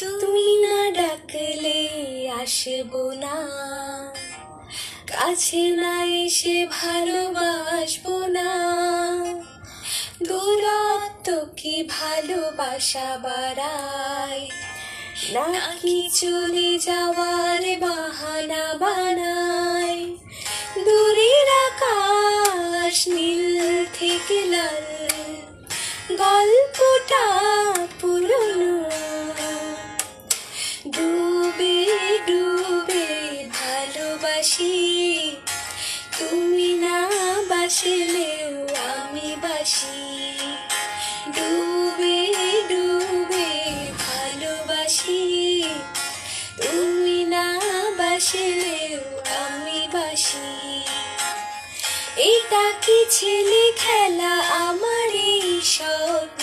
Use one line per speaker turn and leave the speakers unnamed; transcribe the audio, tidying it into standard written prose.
তুমি না ডাকলে আসবো না, কাছে না এসে ভালোবাসবো না। দূরত্ব কি ভালোবাসা বাড়ায়, নাকি চলে যাওয়ার বাহানা বানায়? দূরের আকাশ নীল থেকে লাল, গল্পটা পুরনো। ডুবে ডুবে ভালোবাসি, তুমি না বাসলেও আমি বাসি। ডুবে ডুবে ভালোবাসি, তুমি না বাসলেও আমি বাসি। এটা কি ছেলে খেলা আমার এই স্বপ্ন?